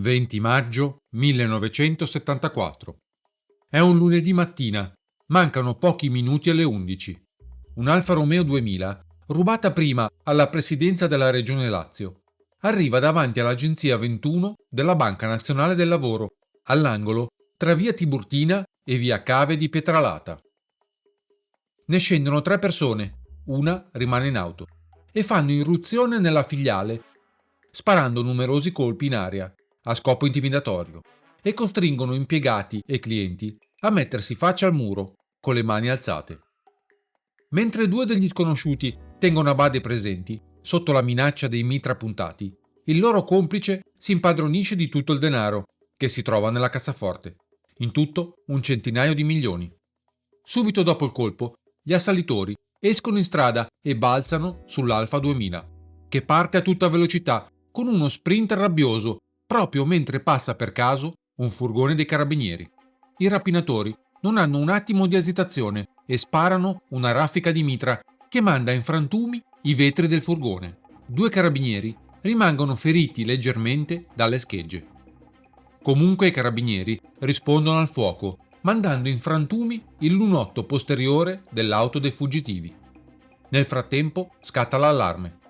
20 maggio 1974. È un lunedì mattina, mancano pochi minuti alle 11. Un Alfa Romeo 2000, rubata prima alla presidenza della Regione Lazio, arriva davanti all'agenzia 21 della Banca Nazionale del Lavoro, all'angolo tra via Tiburtina e via Cave di Pietralata. Ne scendono 3 persone, una rimane in auto, e fanno irruzione nella filiale, sparando numerosi colpi in aria, a scopo intimidatorio, e costringono impiegati e clienti a mettersi faccia al muro, con le mani alzate. Mentre 2 degli sconosciuti tengono a bade presenti, sotto la minaccia dei mitra puntati, il loro complice si impadronisce di tutto il denaro che si trova nella cassaforte, in tutto un centinaio di milioni. Subito dopo il colpo, gli assalitori escono in strada e balzano sull'Alfa 2000, che parte a tutta velocità con uno sprint rabbioso proprio mentre passa per caso un furgone dei carabinieri. I rapinatori non hanno un attimo di esitazione e sparano una raffica di mitra che manda in frantumi i vetri del furgone. 2 carabinieri rimangono feriti leggermente dalle schegge. Comunque i carabinieri rispondono al fuoco, mandando in frantumi il lunotto posteriore dell'auto dei fuggitivi. Nel frattempo scatta l'allarme.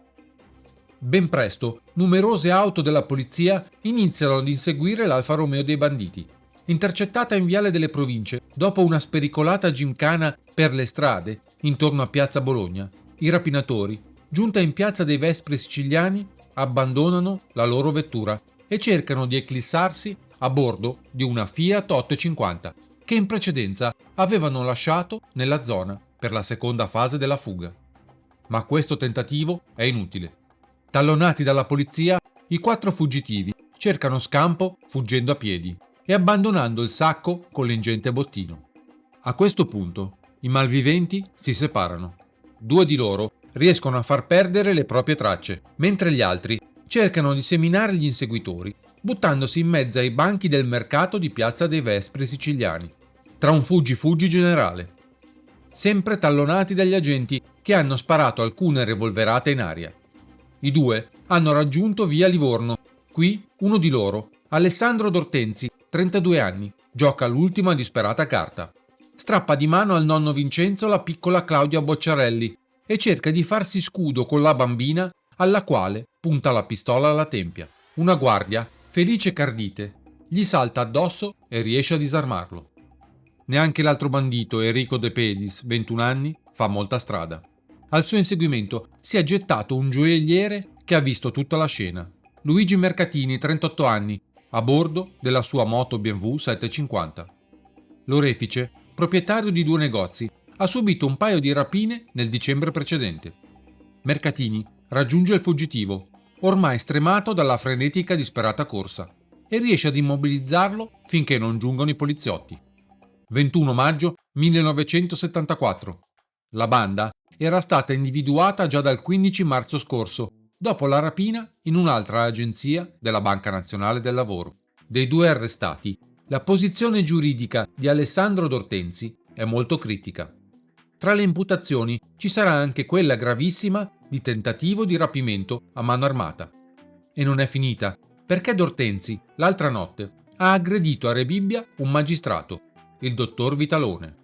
Ben presto, numerose auto della polizia iniziano ad inseguire l'Alfa Romeo dei banditi. Intercettata in Viale delle Province, dopo una spericolata gimkhana per le strade intorno a Piazza Bologna, i rapinatori, giunta in Piazza dei Vespri Siciliani, abbandonano la loro vettura e cercano di eclissarsi a bordo di una Fiat 850 che in precedenza avevano lasciato nella zona per la seconda fase della fuga. Ma questo tentativo è inutile. Tallonati dalla polizia, i 4 fuggitivi cercano scampo fuggendo a piedi e abbandonando il sacco con l'ingente bottino. A questo punto i malviventi si separano. 2 di loro riescono a far perdere le proprie tracce, mentre gli altri cercano di seminare gli inseguitori, buttandosi in mezzo ai banchi del mercato di Piazza dei Vespri Siciliani, tra un fuggi-fuggi generale. Sempre tallonati dagli agenti che hanno sparato alcune revolverate in aria. I 2 hanno raggiunto via Livorno. Qui uno di loro, Alessandro D'Ortenzi, 32 anni, gioca l'ultima disperata carta. Strappa di mano al nonno Vincenzo la piccola Claudia Bocciarelli e cerca di farsi scudo con la bambina alla quale punta la pistola alla tempia. Una guardia, Felice Cardite, gli salta addosso e riesce a disarmarlo. Neanche l'altro bandito, Enrico De Pedis, 21 anni, fa molta strada. Al suo inseguimento si è gettato un gioielliere che ha visto tutta la scena. Luigi Mercatini, 38 anni, a bordo della sua moto BMW 750. L'orefice, proprietario di 2 negozi, ha subito un paio di rapine nel dicembre precedente. Mercatini raggiunge il fuggitivo, ormai stremato dalla frenetica disperata corsa, e riesce ad immobilizzarlo finché non giungono i poliziotti. 21 maggio 1974. La banda era stata individuata già dal 15 marzo scorso, dopo la rapina in un'altra agenzia della Banca Nazionale del Lavoro. Dei 2 arrestati, la posizione giuridica di Alessandro D'Ortenzi è molto critica. Tra le imputazioni ci sarà anche quella gravissima di tentativo di rapimento a mano armata. E non è finita, perché D'Ortenzi, l'altra notte, ha aggredito a Rebibbia un magistrato, il dottor Vitalone,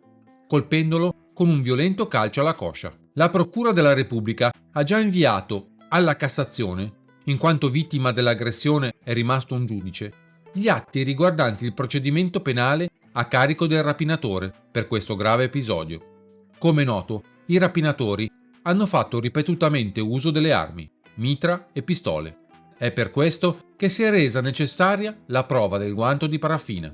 colpendolo con un violento calcio alla coscia. La Procura della Repubblica ha già inviato alla Cassazione, in quanto vittima dell'aggressione è rimasto un giudice, gli atti riguardanti il procedimento penale a carico del rapinatore per questo grave episodio. Come noto, i rapinatori hanno fatto ripetutamente uso delle armi, mitra e pistole. È per questo che si è resa necessaria la prova del guanto di paraffina.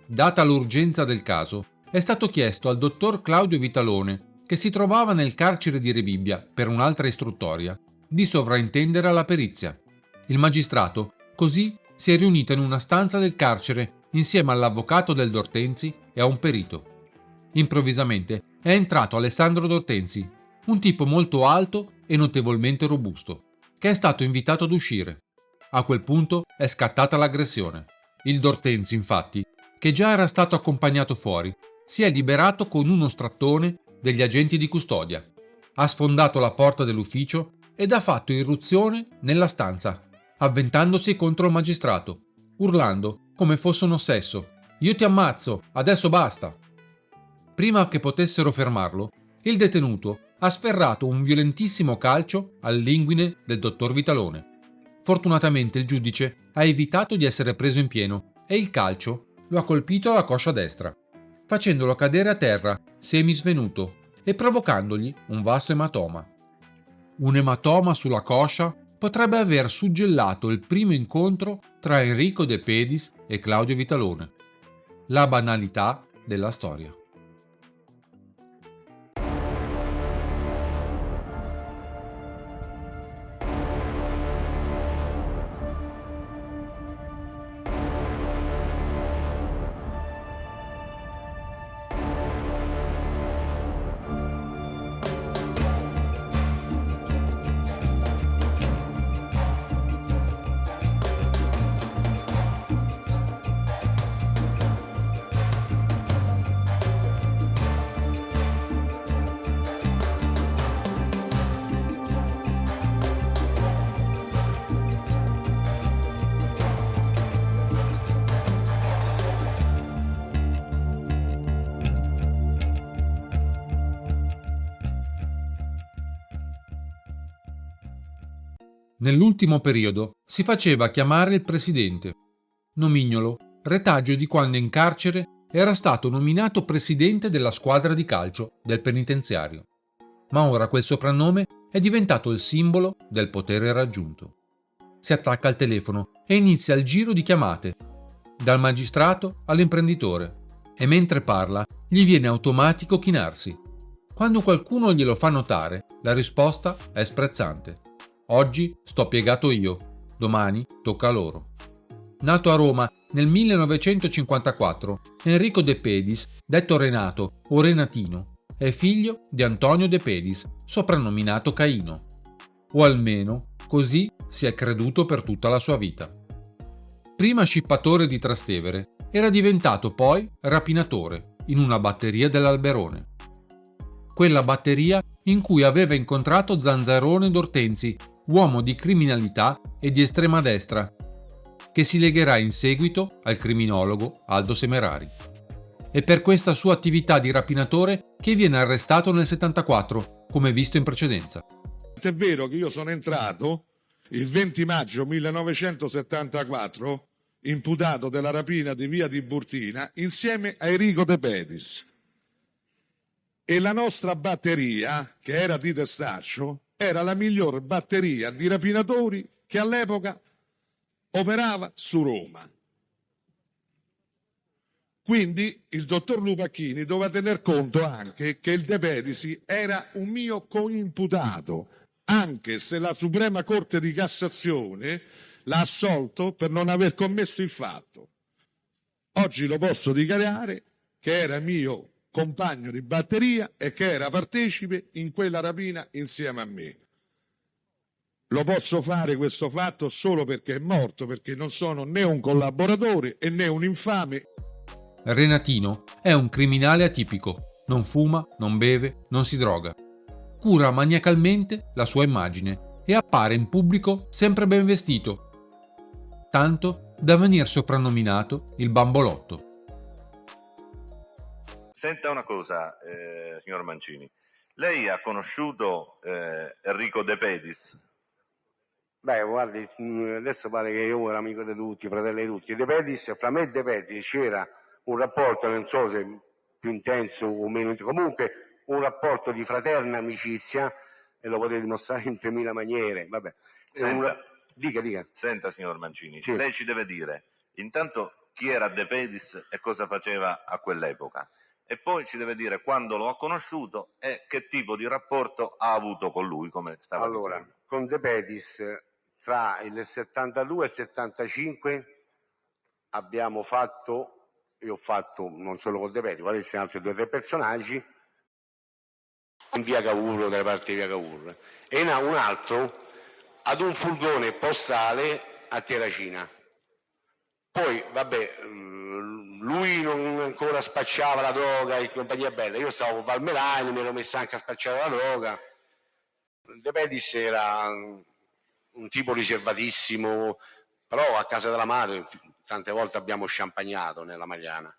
Data l'urgenza del caso, è stato chiesto al dottor Claudio Vitalone, che si trovava nel carcere di Rebibbia per un'altra istruttoria, di sovraintendere alla perizia. Il magistrato, così, si è riunito in una stanza del carcere insieme all'avvocato del D'Ortenzi e a un perito. Improvvisamente è entrato Alessandro D'Ortenzi, un tipo molto alto e notevolmente robusto, che è stato invitato ad uscire. A quel punto è scattata l'aggressione. Il D'Ortenzi, infatti, che già era stato accompagnato fuori, si è liberato con uno strattone degli agenti di custodia, ha sfondato la porta dell'ufficio ed ha fatto irruzione nella stanza, avventandosi contro il magistrato, urlando come fosse un ossesso: «Io ti ammazzo, adesso basta!». Prima che potessero fermarlo, il detenuto ha sferrato un violentissimo calcio all'inguine del dottor Vitalone. Fortunatamente il giudice ha evitato di essere preso in pieno e il calcio lo ha colpito alla coscia destra, facendolo cadere a terra semisvenuto e provocandogli un vasto ematoma. Un ematoma sulla coscia potrebbe aver suggellato il primo incontro tra Enrico De Pedis e Claudio Vitalone. La banalità della storia. Nell'ultimo periodo si faceva chiamare il presidente, nomignolo retaggio di quando in carcere era stato nominato presidente della squadra di calcio del penitenziario. Ma ora quel soprannome è diventato il simbolo del potere raggiunto. Si attacca al telefono e inizia il giro di chiamate, dal magistrato all'imprenditore, e mentre parla gli viene automatico chinarsi. Quando qualcuno glielo fa notare, la risposta è sprezzante: «Oggi sto piegato io, domani tocca a loro». Nato a Roma nel 1954, Enrico De Pedis, detto Renato o Renatino, è figlio di Antonio De Pedis, soprannominato Caino. O almeno così si è creduto per tutta la sua vita. Prima scippatore di Trastevere, era diventato poi rapinatore in una batteria dell'Alberone. Quella batteria in cui aveva incontrato Zanzarone d'Ortenzi, uomo di criminalità e di estrema destra, che si legherà in seguito al criminologo Aldo Semerari. È per questa sua attività di rapinatore che viene arrestato nel 74, come visto in precedenza. È vero che io sono entrato il 20 maggio 1974 imputato della rapina di via Tiburtina insieme a Enrico De Pedis, e la nostra batteria, che era di Testaccio, era la miglior batteria di rapinatori che all'epoca operava su Roma. Quindi il dottor Lupacchini doveva tener conto anche che il De Pedisi era un mio coimputato, anche se la Suprema Corte di Cassazione l'ha assolto per non aver commesso il fatto. Oggi lo posso dichiarare che era mio compagno di batteria e che era partecipe in quella rapina insieme a me. Lo posso fare questo fatto solo perché è morto, perché non sono né un collaboratore e né un infame. Renatino è un criminale atipico, non fuma, non beve, non si droga. Cura maniacalmente la sua immagine e appare in pubblico sempre ben vestito, tanto da venir soprannominato il bambolotto. Senta una cosa, signor Mancini, lei ha conosciuto Enrico De Pedis? Beh, guardi, adesso pare che io ero amico di tutti, fratello di tutti. De Pedis, fra me e De Pedis c'era un rapporto, non so se più intenso o meno, comunque un rapporto di fraterna amicizia, e lo potete dimostrare in 3000 maniere. Vabbè. Senta, Dica. Senta, signor Mancini, Sì. lei ci deve dire intanto chi era De Pedis e cosa faceva a quell'epoca, e poi ci deve dire quando lo ha conosciuto e che tipo di rapporto ha avuto con lui, come stava Allora, dicendo. con De Pedis tra il 72 e il 75 abbiamo fatto, io ho fatto non solo con De Pedis, quali sono altri 2 o 3 personaggi in via Cavour, dalle parti di via Cavour, e un altro ad un furgone postale a Terracina. Poi, vabbè, lui non ancora spacciava la droga in compagnia bella, io stavo con Valmerani, mi ero messo anche a spacciare la droga. De Pedis era un tipo riservatissimo, però a casa della madre tante volte abbiamo sciampagnato nella Magliana.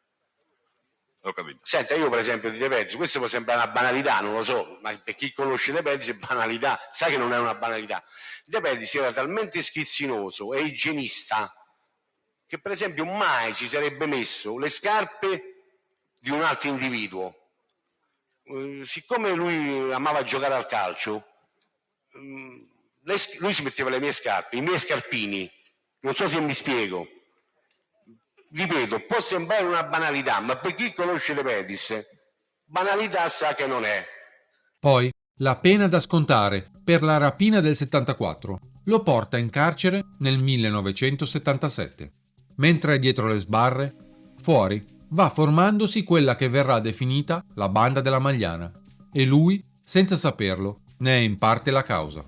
Ho capito. Senta, io per esempio di De Pedis, questo può sembrare una banalità, non lo so, ma per chi conosce De Pedis è banalità, sa che non è una banalità. De Pedis era talmente schizzinoso e igienista che per esempio mai si sarebbe messo le scarpe di un altro individuo. Siccome lui amava giocare al calcio, lui si metteva le mie scarpe, i miei scarpini, non so se mi spiego. Ripeto, può sembrare una banalità, ma per chi conosce De Pedis, banalità sa che non è. Poi, la pena da scontare per la rapina del 74 lo porta in carcere nel 1977. Mentre è dietro le sbarre, fuori va formandosi quella che verrà definita la banda della Magliana, e lui, senza saperlo, ne è in parte la causa.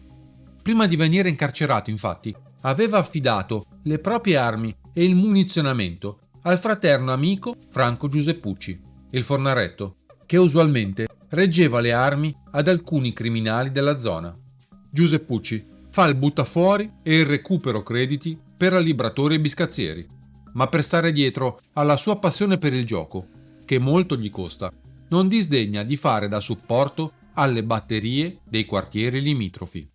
Prima di venire incarcerato, infatti, aveva affidato le proprie armi e il munizionamento al fraterno amico Franco Giuseppucci, il fornaretto, che usualmente reggeva le armi ad alcuni criminali della zona. Giuseppucci fa il buttafuori e il recupero crediti per allibratori e biscazzieri, ma per stare dietro alla sua passione per il gioco, che molto gli costa, non disdegna di fare da supporto alle batterie dei quartieri limitrofi.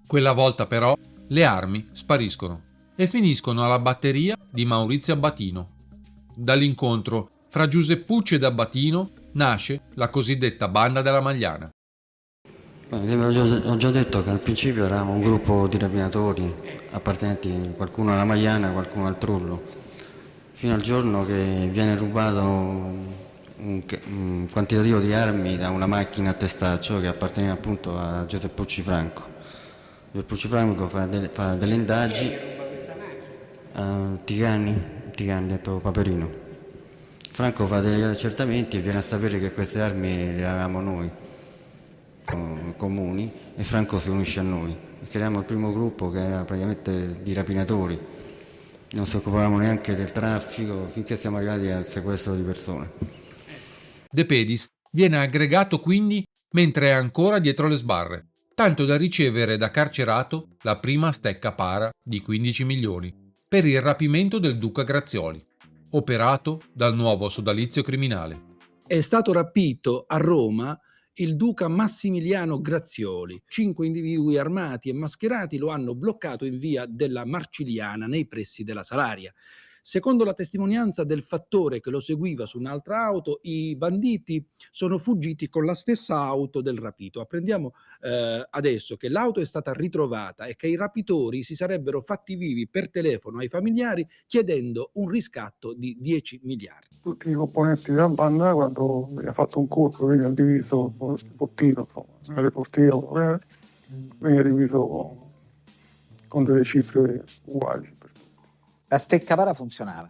Quella volta però le armi spariscono e finiscono alla batteria di Maurizio Abbatino. Dall'incontro fra Giuseppucci ed Abbatino nasce la cosiddetta banda della Magliana. Ho già detto che al principio eravamo un gruppo di rapinatori appartenenti qualcuno alla Magliana, qualcuno al Trullo, fino al giorno che viene rubato un quantitativo di armi da una macchina a testaccio che apparteneva appunto a Giuseppucci Franco. Giuseppucci Franco fa delle indagini a Tigani, detto Paperino. Franco fa degli accertamenti e viene a sapere che queste armi le avevamo noi comuni, e Franco si unisce a noi. Creiamo il primo gruppo che era praticamente di rapinatori, non si occupavamo neanche del traffico finché siamo arrivati al sequestro di persone. De Pedis viene aggregato quindi mentre è ancora dietro le sbarre, tanto da ricevere da carcerato la prima stecca para di 15 milioni per il rapimento del duca Grazioli, operato dal nuovo sodalizio criminale. È stato rapito a Roma il duca Massimiliano Grazioli. 5 individui armati e mascherati lo hanno bloccato in via della Marciliana nei pressi della Salaria. Secondo la testimonianza del fattore che lo seguiva su un'altra auto, i banditi sono fuggiti con la stessa auto del rapito. Apprendiamo adesso che l'auto è stata ritrovata e che i rapitori si sarebbero fatti vivi per telefono ai familiari chiedendo un riscatto di 10 miliardi. Tutti i componenti della banda, quando veniva fatto un colpo, veniva diviso con il bottino, nelle portiere, veniva diviso con delle cifre uguali. La stecca para funzionava.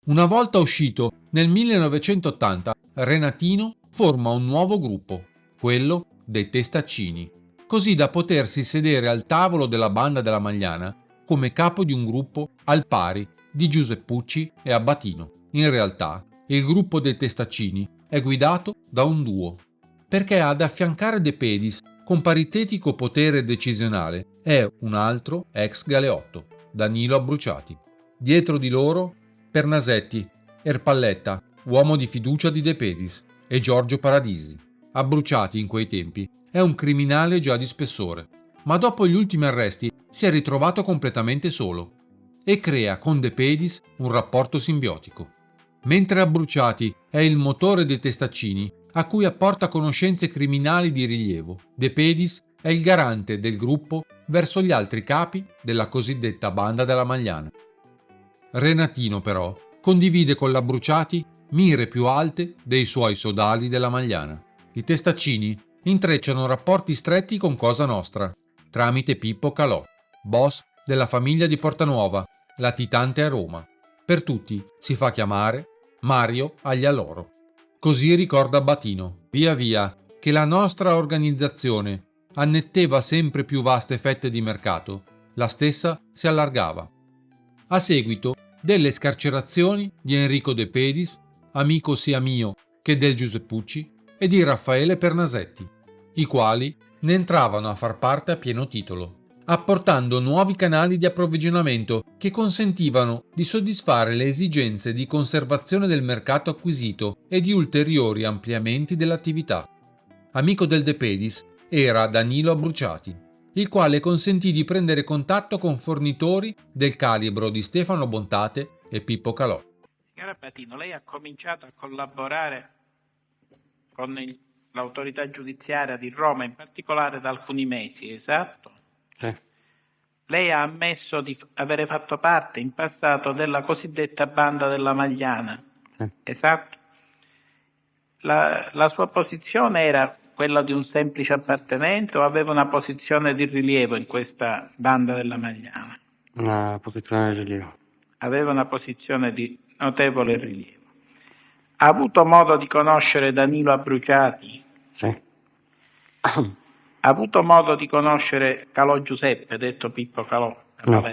Una volta uscito, nel 1980, Renatino forma un nuovo gruppo, quello dei Testaccini, così da potersi sedere al tavolo della banda della Magliana come capo di un gruppo al pari di Giuseppucci e Abbatino. In realtà, il gruppo dei Testaccini è guidato da un duo, perché ad affiancare De Pedis con paritetico potere decisionale è un altro ex galeotto, Danilo Abbruciati. Dietro di loro Pernasetti, Erpalletta, uomo di fiducia di De Pedis, e Giorgio Paradisi. Abbruciati in quei tempi è un criminale già di spessore, ma dopo gli ultimi arresti si è ritrovato completamente solo e crea con De Pedis un rapporto simbiotico. Mentre Abbruciati è il motore dei Testaccini, a cui apporta conoscenze criminali di rilievo, De Pedis è il garante del gruppo verso gli altri capi della cosiddetta banda della Magliana. Renatino, però, condivide con l'Abbruciati mire più alte dei suoi sodali della Magliana. I Testaccini intrecciano rapporti stretti con Cosa Nostra, tramite Pippo Calò, boss della famiglia di Portanuova, latitante a Roma. Per tutti si fa chiamare Mario Aglialoro. Così ricorda Abbatino, via via che la nostra organizzazione annetteva sempre più vaste fette di mercato, la stessa si allargava. A seguito delle scarcerazioni di Enrico De Pedis, amico sia mio che del Giuseppucci, e di Raffaele Pernasetti, i quali ne entravano a far parte a pieno titolo. apportando nuovi canali di approvvigionamento che consentivano di soddisfare le esigenze di conservazione del mercato acquisito e di ulteriori ampliamenti dell'attività. Amico del De Pedis era Danilo Abruciati, il quale consentì di prendere contatto con fornitori del calibro di Stefano Bontate e Pippo Calò. Signora Patino, lei ha cominciato a collaborare con l'autorità giudiziaria di Roma, in particolare da alcuni mesi, esatto? Sì. Lei ha ammesso di avere fatto parte in passato della cosiddetta banda della Magliana, Sì. esatto? La sua posizione era quella di un semplice appartenente o aveva una posizione di rilievo in questa banda della Magliana? Una posizione di rilievo. Aveva una posizione di notevole rilievo. Ha avuto modo di conoscere Danilo Abruciati? Sì. Ha avuto modo di conoscere Calò Giuseppe, detto Pippo Calò? No.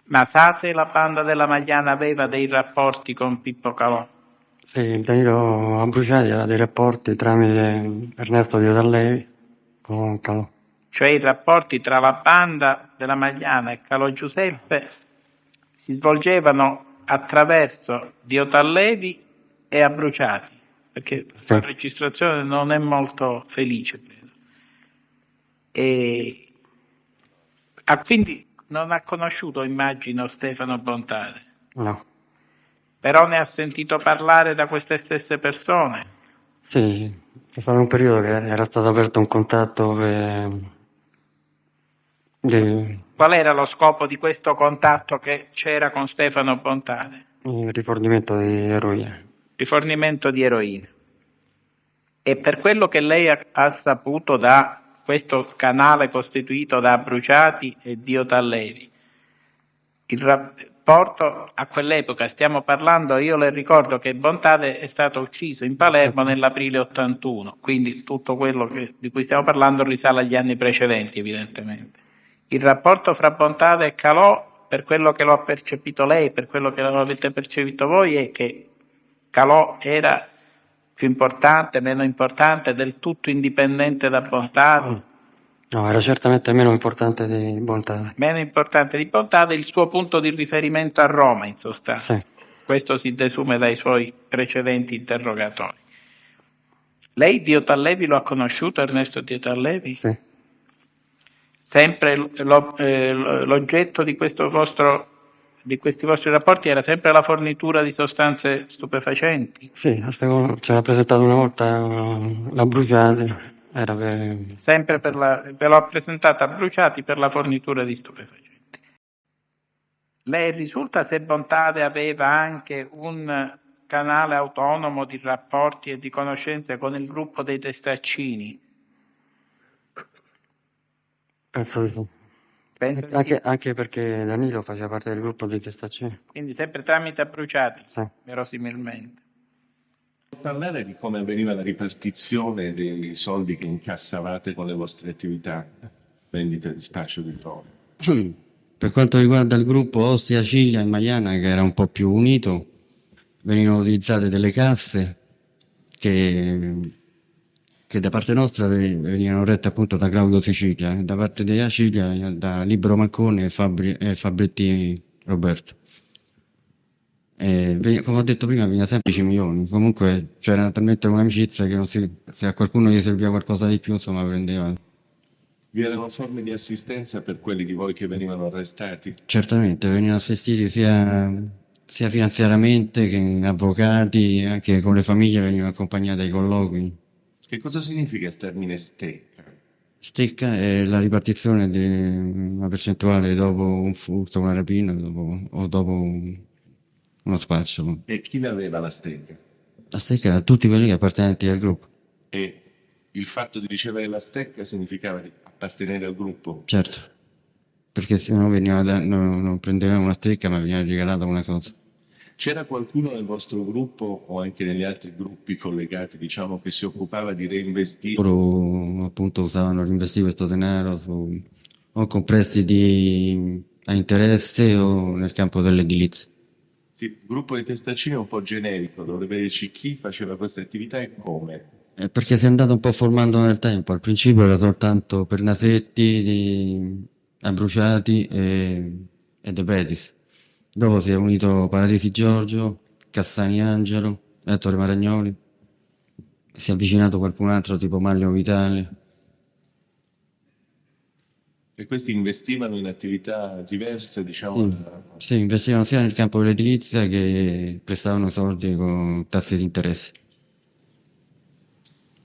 Ma sa se la banda della Magliana aveva dei rapporti con Pippo Calò? Sì, Danilo Abruciati aveva dei rapporti tramite Ernesto Diodallevi con Calò. Cioè i rapporti tra la banda della Magliana e Calò Giuseppe si svolgevano attraverso Diotallevi e Abruciati, perché Sì. la registrazione non è molto felice, credo. Quindi non ha conosciuto, immagino, Stefano Bontade, No. però ne ha sentito parlare da queste stesse persone. Sì, è stato un periodo che era stato aperto un contatto Qual era lo scopo di questo contatto che c'era con Stefano Bontade? il rifornimento di eroina. Rifornimento di eroina. E per quello che lei ha saputo da questo canale costituito da Abruciati e Diotallevi, il rapporto a quell'epoca, stiamo parlando, io le ricordo che Bontade è stato ucciso in Palermo nell'aprile 81, quindi tutto quello di cui stiamo parlando risale agli anni precedenti, evidentemente. Il rapporto fra Bontade e Calò, per quello che lo ha percepito lei, per quello che lo avete percepito voi, è che Calò era più importante, meno importante, del tutto indipendente da Bontade. No, era certamente meno importante di Bontade. Meno importante di Bontade, il suo punto di riferimento a Roma, in sostanza. Sì. Questo si desume dai suoi precedenti interrogatori. Lei Diotallevi lo ha conosciuto, Ernesto Diotallevi? Sì. Sempre l'oggetto di questi vostri rapporti era sempre la fornitura di sostanze stupefacenti? Sì, c'era presentato una volta la Bruciati, era per... Sempre ve l'ho presentata Bruciati per la fornitura di stupefacenti. Le risulta se Bontade aveva anche un canale autonomo di rapporti e di conoscenze con il gruppo dei Testaccini? Penso di sì. Penso di sì. Anche perché Danilo faceva parte del gruppo dei Testaccini. Quindi sempre tramite Abruciati, Sì. verosimilmente. Parlare di come avveniva la ripartizione dei soldi che incassavate con le vostre attività, vendita di spaccio di droga. Per quanto riguarda il gruppo Ostia, Ciglia e Maiana, che era un po' più unito, venivano utilizzate delle casse che da parte nostra venivano rette appunto da Claudio Sicilia, e da parte di Acilia da Libero Manconi e Fabretti Roberto. Come ho detto prima, veniva sempre 10 milioni. Comunque c'era talmente un'amicizia che se a qualcuno gli serviva qualcosa di più, insomma, prendeva. Vi erano forme di assistenza per quelli di voi che venivano arrestati? Certamente, venivano assistiti sia finanziariamente che avvocati, anche con le famiglie venivano accompagnati ai colloqui. Che cosa significa il termine stecca? Stecca è la ripartizione di una percentuale dopo un furto, una rapina o dopo uno spaccio. E chi l'aveva la stecca? La stecca era tutti quelli appartenenti al gruppo. E il fatto di ricevere la stecca significava di appartenere al gruppo? Certo, perché se no non prendevamo una stecca ma veniva regalata una cosa. C'era qualcuno nel vostro gruppo o anche negli altri gruppi collegati, diciamo, che si occupava di reinvestire? Loro appunto reinvestivano questo denaro o con prestiti a interesse o nel campo dell'edilizia. Sì, il gruppo dei Testaccini è un po' generico, dovrebbe dirci chi faceva questa attività e come. Perché si è andato un po' formando nel tempo. Al principio era soltanto per Nasetti, Bruciati e De Pedis. Dopo si è unito Paradisi Giorgio, Cassani Angelo, Ettore Maragnoli. Si è avvicinato qualcun altro tipo Maglio Vitale. E questi investivano in attività diverse, diciamo? Sì, investivano sia nel campo dell'edilizia che prestavano soldi con tassi di interesse.